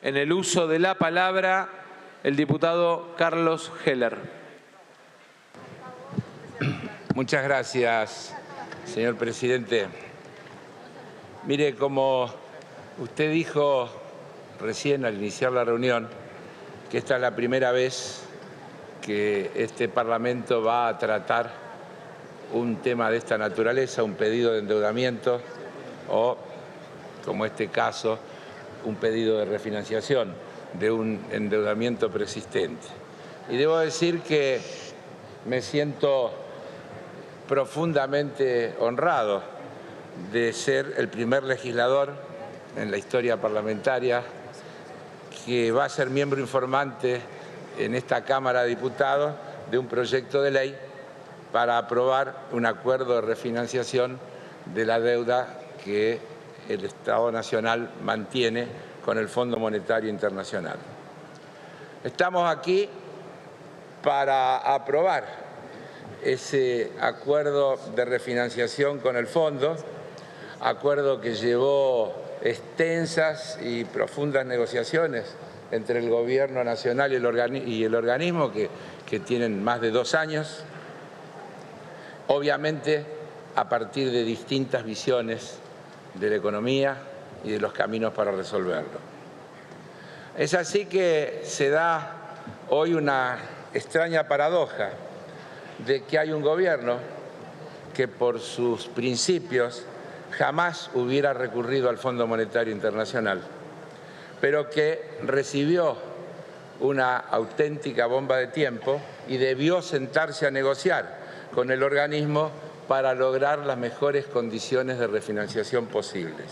en el uso de la palabra el diputado Carlos Heller. Muchas gracias, señor presidente. Mire, como usted dijo recién al iniciar la reunión, que esta es la primera vez que este Parlamento va a tratar un tema de esta naturaleza, un pedido de endeudamiento o, como este caso, un pedido de refinanciación de un endeudamiento persistente. Y debo decir que me siento profundamente honrado de ser el primer legislador en la historia parlamentaria que va a ser miembro informante en esta Cámara de Diputados de un proyecto de ley para aprobar un acuerdo de refinanciación de la deuda que el Estado Nacional mantiene con el Fondo Monetario Internacional. Estamos aquí para aprobar ese acuerdo de refinanciación con el Fondo, acuerdo que llevó extensas y profundas negociaciones entre el Gobierno Nacional y el organismo, que tienen más de 2 años, obviamente a partir de distintas visiones de la economía y de los caminos para resolverlo. Es así que se da hoy una extraña paradoja de que hay un gobierno que por sus principios jamás hubiera recurrido al Fondo Monetario Internacional, pero que recibió una auténtica bomba de tiempo y debió sentarse a negociar con el organismo para lograr las mejores condiciones de refinanciación posibles.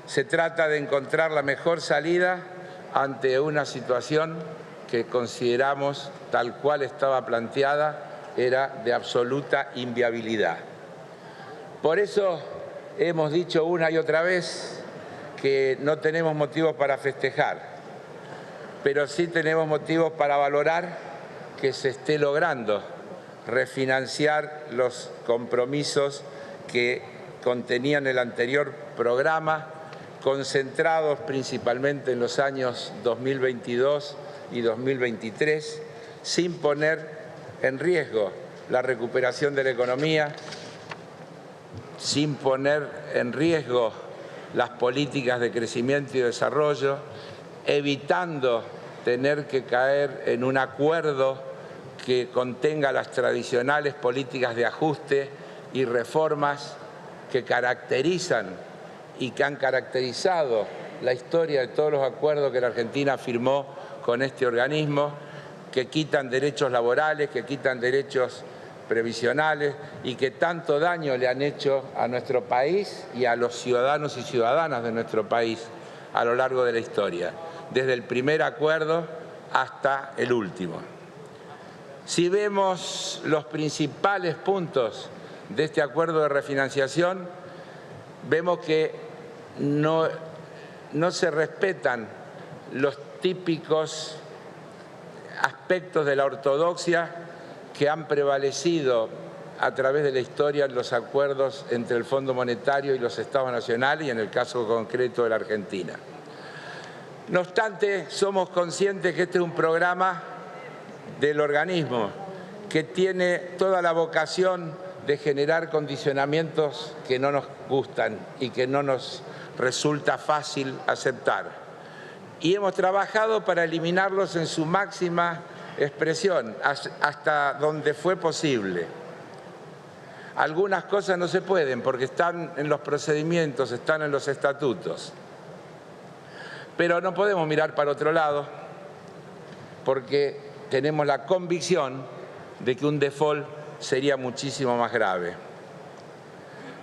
Se trata de encontrar la mejor salida ante una situación que consideramos, tal cual estaba planteada, era de absoluta inviabilidad. Por eso hemos dicho una y otra vez que no tenemos motivos para festejar, pero sí tenemos motivos para valorar que se esté logrando refinanciar los compromisos que contenían el anterior programa, concentrados principalmente en los años 2022 y 2023, sin poner en riesgo la recuperación de la economía, sin poner en riesgo las políticas de crecimiento y desarrollo, evitando tener que caer en un acuerdo que contenga las tradicionales políticas de ajuste y reformas que caracterizan y que han caracterizado la historia de todos los acuerdos que la Argentina firmó con este organismo, que quitan derechos laborales, que quitan derechos previsionales y que tanto daño le han hecho a nuestro país y a los ciudadanos y ciudadanas de nuestro país a lo largo de la historia, desde el primer acuerdo hasta el último. Si vemos los principales puntos de este acuerdo de refinanciación, vemos que no se respetan los típicos aspectos de la ortodoxia que han prevalecido a través de la historia en los acuerdos entre el Fondo Monetario y los Estados nacionales y en el caso concreto de la Argentina. No obstante, somos conscientes que este es un programa del organismo que tiene toda la vocación de generar condicionamientos que no nos gustan y que no nos resulta fácil aceptar. Y hemos trabajado para eliminarlos en su máxima expresión, hasta donde fue posible. Algunas cosas no se pueden porque están en los procedimientos, están en los estatutos. Pero no podemos mirar para otro lado porque tenemos la convicción de que un default sería muchísimo más grave.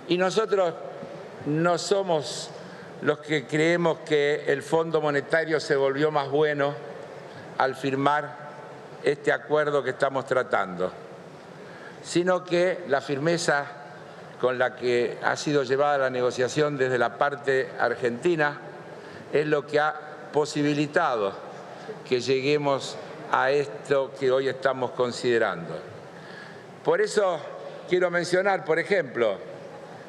Y nosotros no somos los que creemos que el Fondo Monetario se volvió más bueno al firmar este acuerdo que estamos tratando, sino que la firmeza con la que ha sido llevada la negociación desde la parte argentina es lo que ha posibilitado que lleguemos a esto que hoy estamos considerando. Por eso quiero mencionar, por ejemplo,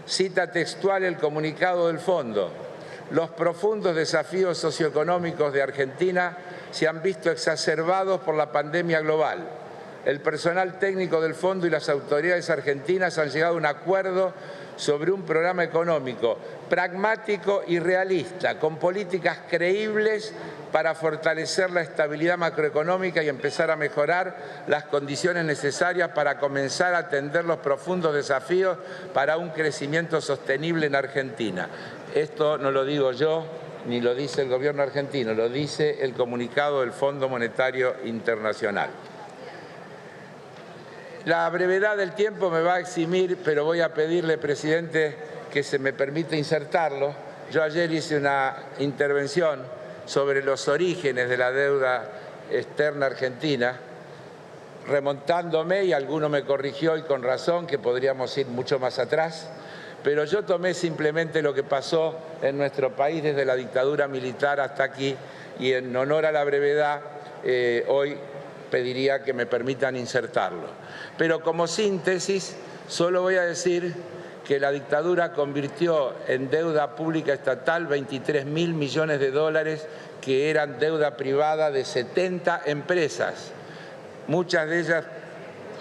cita textual el comunicado del Fondo: los profundos desafíos socioeconómicos de Argentina se han visto exacerbados por la pandemia global. El personal técnico del Fondo y las autoridades argentinas han llegado a un acuerdo sobre un programa económico pragmático y realista, con políticas creíbles para fortalecer la estabilidad macroeconómica y empezar a mejorar las condiciones necesarias para comenzar a atender los profundos desafíos para un crecimiento sostenible en Argentina. Esto no lo digo yo, ni lo dice el gobierno argentino, lo dice el comunicado del Fondo Monetario Internacional. La brevedad del tiempo me va a eximir, pero voy a pedirle, presidente, que se me permita insertarlo. Yo ayer hice una intervención sobre los orígenes de la deuda externa argentina, remontándome, y alguno me corrigió y con razón, que podríamos ir mucho más atrás, pero yo tomé simplemente lo que pasó en nuestro país desde la dictadura militar hasta aquí, y en honor a la brevedad, hoy pediría que me permitan insertarlo. Pero como síntesis, solo voy a decir que la dictadura convirtió en deuda pública estatal 23.000 millones de dólares, que eran deuda privada de 70 empresas, muchas de ellas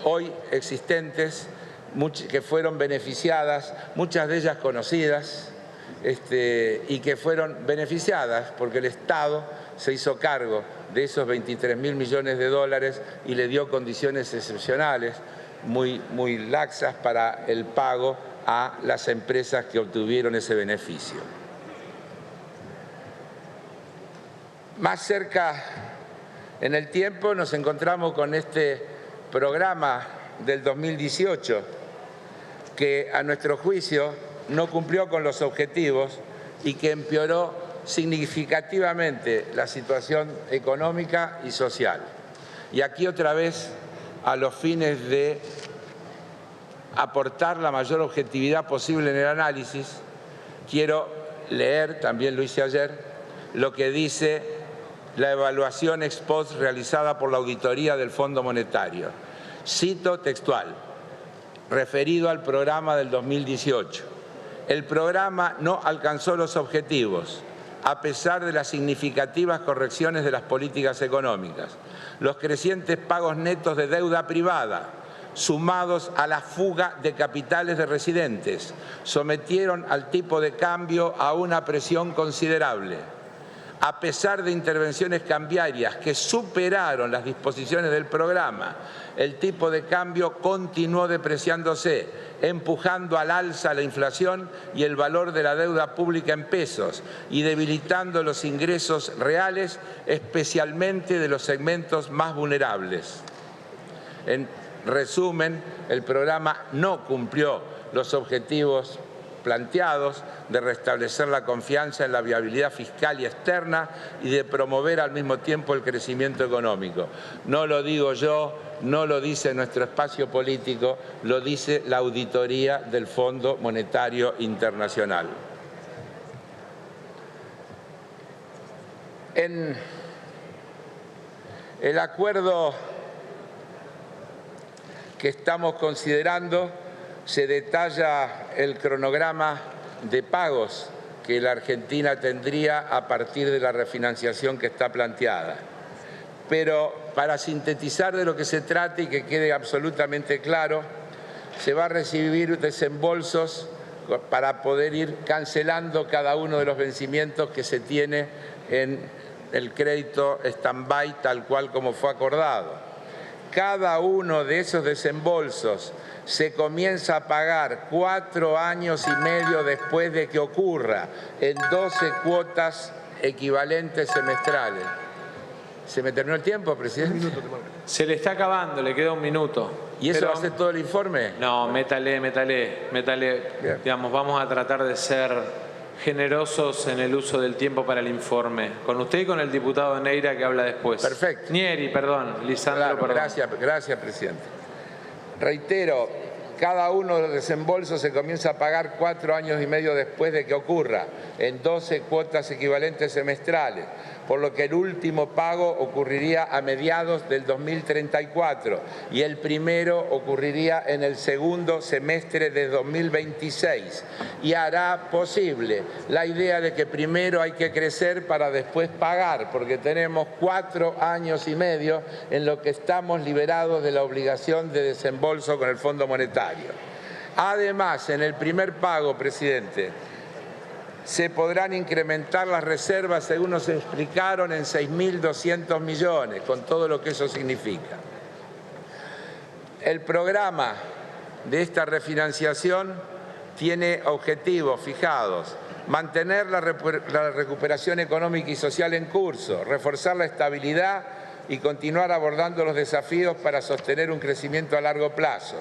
hoy existentes, que fueron beneficiadas, muchas de ellas conocidas, y que fueron beneficiadas porque el Estado se hizo cargo de esos 23.000 millones de dólares y le dio condiciones excepcionales, muy laxas, para el pago a las empresas que obtuvieron ese beneficio. Más cerca en el tiempo nos encontramos con este programa del 2018, que a nuestro juicio no cumplió con los objetivos y que empeoró significativamente la situación económica y social. Y aquí otra vez, a los fines de aportar la mayor objetividad posible en el análisis, quiero leer, también lo hice ayer, lo que dice la evaluación ex post realizada por la auditoría del Fondo Monetario. Cito textual, referido al programa del 2018. El programa no alcanzó los objetivos, a pesar de las significativas correcciones de las políticas económicas. Los crecientes pagos netos de deuda privada, sumados a la fuga de capitales de residentes, sometieron al tipo de cambio a una presión considerable. A pesar de intervenciones cambiarias que superaron las disposiciones del programa, el tipo de cambio continuó depreciándose, empujando al alza la inflación y el valor de la deuda pública en pesos y debilitando los ingresos reales, especialmente de los segmentos más vulnerables. En resumen, el programa no cumplió los objetivos planteados de restablecer la confianza en la viabilidad fiscal y externa y de promover al mismo tiempo el crecimiento económico. No lo digo yo, no lo dice nuestro espacio político, lo dice la auditoría del Fondo Monetario Internacional. En el acuerdo que estamos considerando se detalla el cronograma de pagos que la Argentina tendría a partir de la refinanciación que está planteada. Pero para sintetizar de lo que se trata y que quede absolutamente claro, se va a recibir desembolsos para poder ir cancelando cada uno de los vencimientos que se tiene en el crédito stand-by, tal cual como fue acordado. Cada uno de esos desembolsos se comienza a pagar 4 años y medio después de que ocurra, en 12 cuotas equivalentes semestrales. ¿Se me terminó el tiempo, presidente? Se le está acabando, le queda un minuto. ¿Y eso va a ser todo el informe? No, métale. Digamos, vamos a tratar de ser generosos en el uso del tiempo para el informe. Con usted y con el diputado Neira, que habla después. Perfecto. Lisandro, Claro, perdón. gracias, presidente. Reitero cada uno de los desembolsos se comienza a pagar 4 años y medio después de que ocurra, en 12 cuotas equivalentes semestrales, por lo que el último pago ocurriría a mediados del 2034 y el primero ocurriría en el segundo semestre de 2026 y hará posible la idea de que primero hay que crecer para después pagar, porque tenemos 4 años y medio en lo que estamos liberados de la obligación de desembolso con el Fondo Monetario. Además, en el primer pago, presidente, se podrán incrementar las reservas, según nos explicaron, en 6.200 millones, con todo lo que eso significa. El programa de esta refinanciación tiene objetivos fijados: mantener la recuperación económica y social en curso, reforzar la estabilidad y continuar abordando los desafíos para sostener un crecimiento a largo plazo.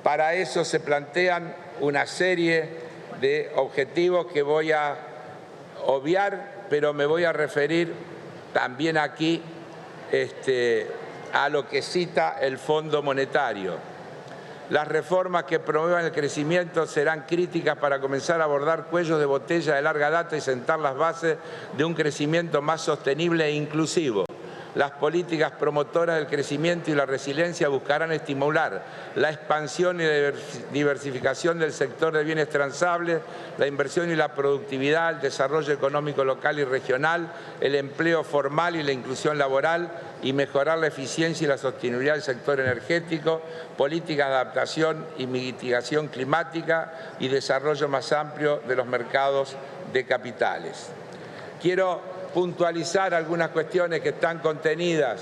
Para eso se plantean una serie de objetivos que voy a obviar, pero me voy a referir también aquí a lo que cita el Fondo Monetario. Las reformas que promuevan el crecimiento serán críticas para comenzar a abordar cuellos de botella de larga data y sentar las bases de un crecimiento más sostenible e inclusivo. Las políticas promotoras del crecimiento y la resiliencia buscarán estimular la expansión y la diversificación del sector de bienes transables, la inversión y la productividad, el desarrollo económico local y regional, el empleo formal y la inclusión laboral, y mejorar la eficiencia y la sostenibilidad del sector energético, políticas de adaptación y mitigación climática y desarrollo más amplio de los mercados de capitales. Quiero puntualizar algunas cuestiones que están contenidas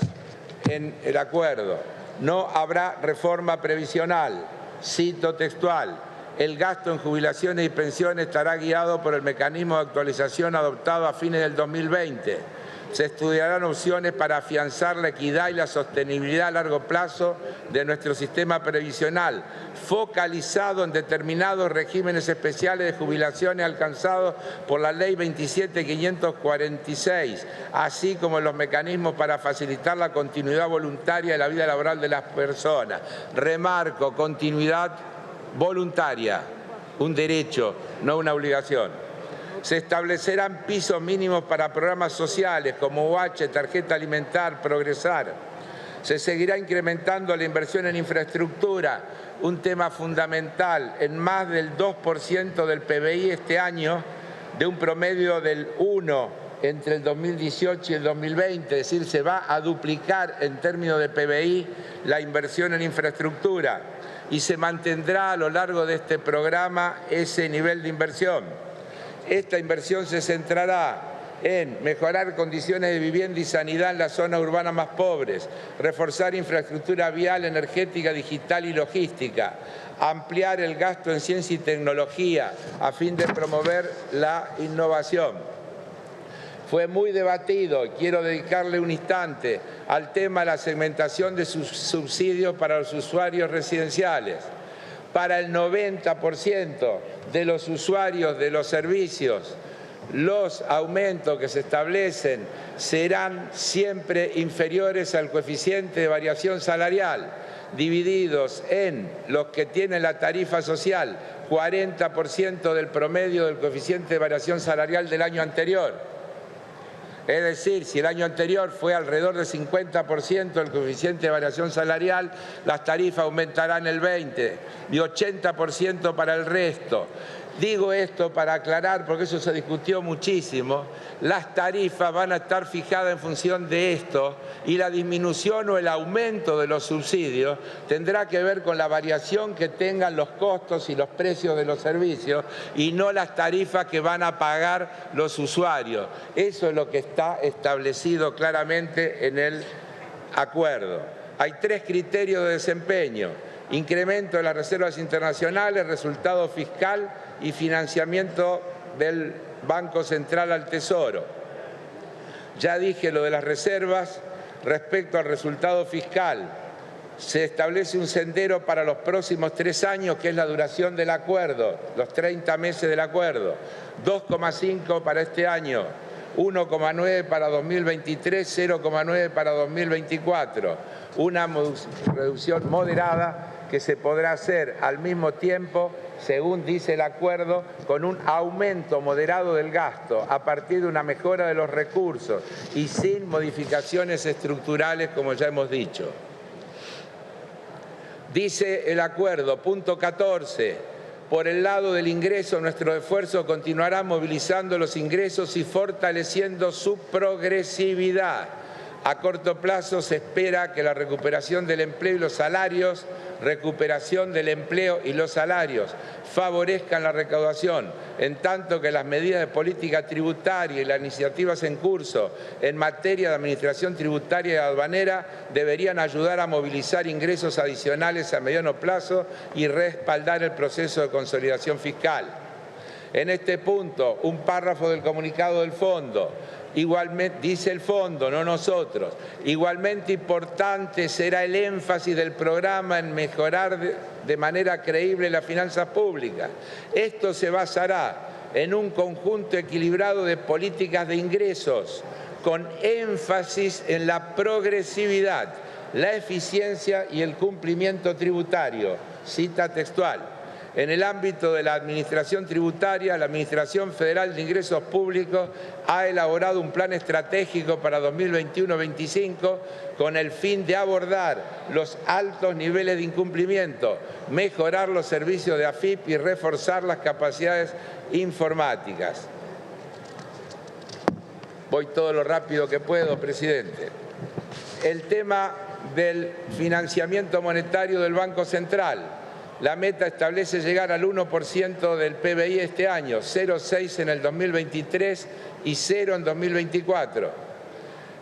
en el acuerdo. No habrá reforma previsional, cito textual: el gasto en jubilaciones y pensiones estará guiado por el mecanismo de actualización adoptado a fines del 2020. Se estudiarán opciones para afianzar la equidad y la sostenibilidad a largo plazo de nuestro sistema previsional, focalizado en determinados regímenes especiales de jubilaciones alcanzados por la Ley 27.546, así como en los mecanismos para facilitar la continuidad voluntaria de la vida laboral de las personas. Remarco: continuidad voluntaria, un derecho, no una obligación. Se establecerán pisos mínimos para programas sociales como UH, tarjeta alimentar, Progresar. Se seguirá incrementando la inversión en infraestructura, un tema fundamental, en más del 2% del PBI este año, de un promedio del 1% entre el 2018 y el 2020, es decir, se va a duplicar en términos de PBI la inversión en infraestructura y se mantendrá a lo largo de este programa ese nivel de inversión. Esta inversión se centrará en mejorar condiciones de vivienda y sanidad en las zonas urbanas más pobres, reforzar infraestructura vial, energética, digital y logística, ampliar el gasto en ciencia y tecnología a fin de promover la innovación. Fue muy debatido, y quiero dedicarle un instante al tema de la segmentación de sus subsidios para los usuarios residenciales. Para el 90% de los usuarios de los servicios, los aumentos que se establecen serán siempre inferiores al coeficiente de variación salarial, divididos en los que tienen la tarifa social, 40% del promedio del coeficiente de variación salarial del año anterior. Es decir, si el año anterior fue alrededor del 50% del coeficiente de variación salarial, las tarifas aumentarán el 20% y 80% para el resto. Digo esto para aclarar, porque eso se discutió muchísimo. Las tarifas van a estar fijadas en función de esto y la disminución o el aumento de los subsidios tendrá que ver con la variación que tengan los costos y los precios de los servicios y no las tarifas que van a pagar los usuarios. Eso es lo que está establecido claramente en el acuerdo. Hay 3 criterios de desempeño: incremento de las reservas internacionales, resultado fiscal y financiamiento del Banco Central al Tesoro. Ya dije lo de las reservas. Respecto al resultado fiscal, se establece un sendero para los próximos 3 años, que es la duración del acuerdo, los 30 meses del acuerdo. 2,5 para este año, 1,9 para 2023, 0,9 para 2024. Una reducción moderada que se podrá hacer al mismo tiempo, según dice el acuerdo, con un aumento moderado del gasto a partir de una mejora de los recursos y sin modificaciones estructurales, como ya hemos dicho. Dice el acuerdo, punto 14, por el lado del ingreso, nuestro esfuerzo continuará movilizando los ingresos y fortaleciendo su progresividad. A corto plazo se espera que la recuperación del empleo y los salarios, favorezcan la recaudación, en tanto que las medidas de política tributaria y las iniciativas en curso en materia de administración tributaria y aduanera deberían ayudar a movilizar ingresos adicionales a mediano plazo y respaldar el proceso de consolidación fiscal. En este punto, un párrafo del comunicado del Fondo. Igualmente, dice el Fondo, no nosotros, igualmente importante será el énfasis del programa en mejorar de manera creíble las finanzas públicas. Esto se basará en un conjunto equilibrado de políticas de ingresos, con énfasis en la progresividad, la eficiencia y el cumplimiento tributario. Cita textual. En el ámbito de la administración tributaria, la Administración Federal de Ingresos Públicos ha elaborado un plan estratégico para 2021-25 con el fin de abordar los altos niveles de incumplimiento, mejorar los servicios de AFIP y reforzar las capacidades informáticas. Voy todo lo rápido que puedo, presidente. El tema del financiamiento monetario del Banco Central. La meta establece llegar al 1% del PBI este año, 0,6 en el 2023 y 0 en 2024.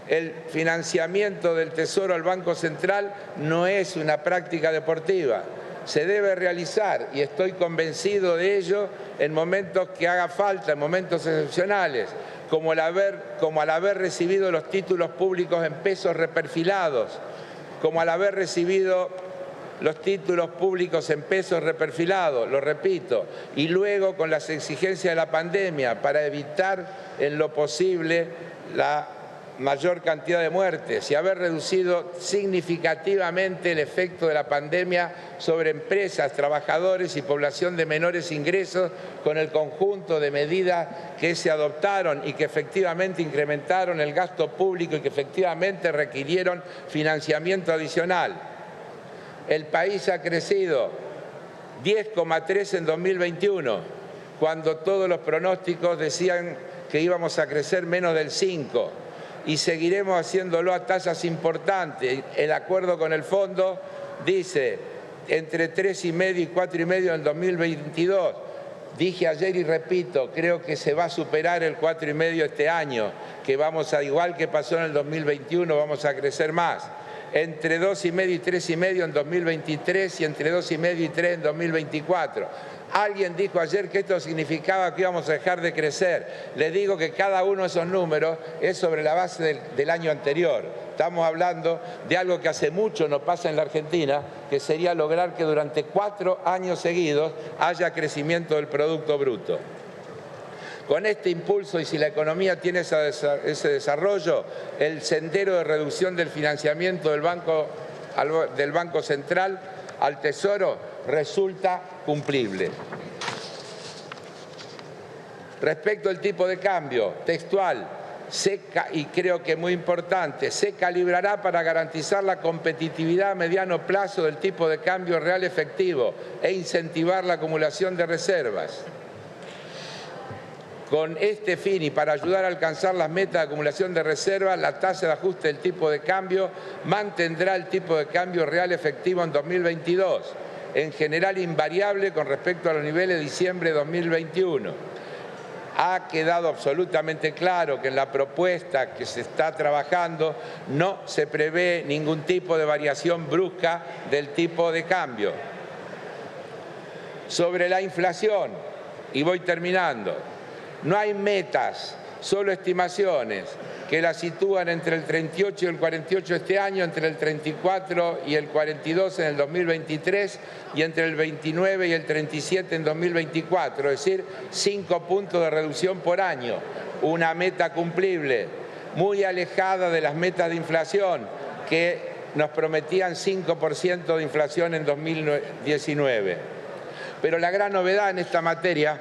El financiamiento del Tesoro al Banco Central no es una práctica deportiva. Se debe realizar, y estoy convencido de ello, en momentos que haga falta, en momentos excepcionales, como al haber recibido los títulos públicos en pesos reperfilados, como al haber recibido los títulos públicos en pesos reperfilados, lo repito, y luego con las exigencias de la pandemia para evitar en lo posible la mayor cantidad de muertes y haber reducido significativamente el efecto de la pandemia sobre empresas, trabajadores y población de menores ingresos con el conjunto de medidas que se adoptaron y que efectivamente incrementaron el gasto público y que efectivamente requirieron financiamiento adicional. El país ha crecido 10,3 en 2021, cuando todos los pronósticos decían que íbamos a crecer menos del 5, y seguiremos haciéndolo a tasas importantes. El acuerdo con el Fondo dice entre 3,5 y 4,5 en 2022. Dije ayer y repito, creo que se va a superar el 4,5 este año, que vamos a, igual que pasó en el 2021, vamos a crecer más. Entre 2,5 y 3,5 en 2023 y entre 2,5 y 3 en 2024. Alguien dijo ayer que esto significaba que íbamos a dejar de crecer. Les digo que cada uno de esos números es sobre la base del año anterior. Estamos hablando de algo que hace mucho no pasa en la Argentina, que sería lograr que durante 4 años seguidos haya crecimiento del Producto Bruto. Con este impulso y si la economía tiene ese desarrollo, el sendero de reducción del financiamiento del Banco Central al Tesoro resulta cumplible. Respecto al tipo de cambio, textual, y creo que es muy importante, se calibrará para garantizar la competitividad a mediano plazo del tipo de cambio real efectivo e incentivar la acumulación de reservas. Con este fin y para ayudar a alcanzar las metas de acumulación de reservas, la tasa de ajuste del tipo de cambio mantendrá el tipo de cambio real efectivo en 2022, en general invariable con respecto a los niveles de diciembre de 2021. Ha quedado absolutamente claro que en la propuesta que se está trabajando no se prevé ningún tipo de variación brusca del tipo de cambio. Sobre la inflación, y voy terminando, no hay metas, solo estimaciones que la sitúan entre el 38 y el 48 este año, entre el 34 y el 42 en el 2023 y entre el 29 y el 37 en 2024, es decir, 5 puntos de reducción por año, una meta cumplible, muy alejada de las metas de inflación que nos prometían 5% de inflación en 2019. Pero la gran novedad en esta materia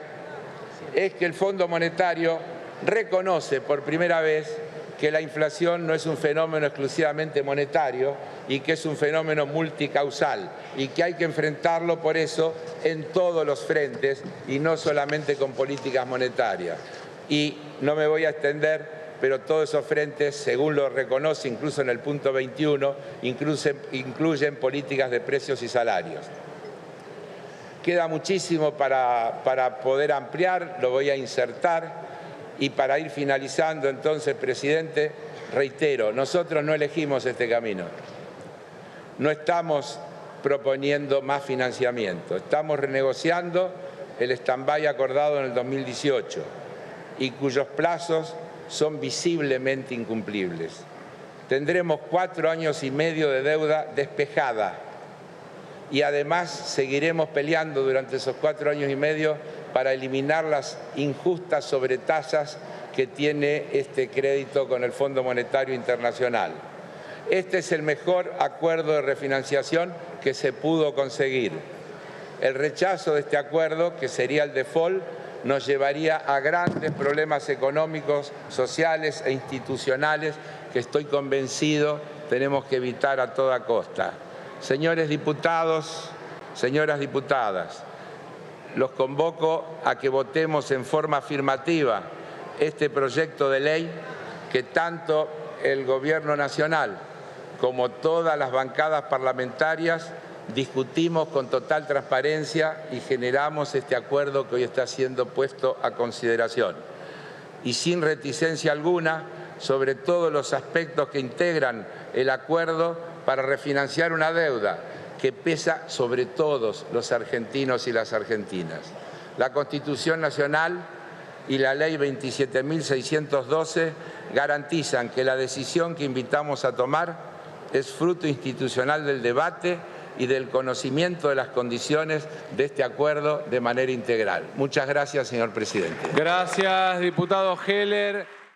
es que el Fondo Monetario reconoce por primera vez que la inflación no es un fenómeno exclusivamente monetario y que es un fenómeno multicausal y que hay que enfrentarlo por eso en todos los frentes y no solamente con políticas monetarias. Y no me voy a extender, pero todos esos frentes, según lo reconoce incluso en el punto 21, incluyen políticas de precios y salarios. Queda muchísimo para poder ampliar, lo voy a insertar. Y para ir finalizando, entonces, presidente, reitero, nosotros no elegimos este camino. No estamos proponiendo más financiamiento. Estamos renegociando el stand-by acordado en el 2018 y cuyos plazos son visiblemente incumplibles. Tendremos 4 años y medio de deuda despejada y además seguiremos peleando durante esos 4 años y medio para eliminar las injustas sobretasas que tiene este crédito con el Fondo Monetario Internacional. Este es el mejor acuerdo de refinanciación que se pudo conseguir. El rechazo de este acuerdo, que sería el default, nos llevaría a grandes problemas económicos, sociales e institucionales que estoy convencido tenemos que evitar a toda costa. Señores diputados, señoras diputadas, los convoco a que votemos en forma afirmativa este proyecto de ley que tanto el Gobierno Nacional como todas las bancadas parlamentarias discutimos con total transparencia y generamos este acuerdo que hoy está siendo puesto a consideración. Y sin reticencia alguna sobre todos los aspectos que integran el acuerdo para refinanciar una deuda que pesa sobre todos los argentinos y las argentinas. La Constitución Nacional y la Ley 27.612 garantizan que la decisión que invitamos a tomar es fruto institucional del debate y del conocimiento de las condiciones de este acuerdo de manera integral. Muchas gracias, señor presidente. Gracias, diputado Heller.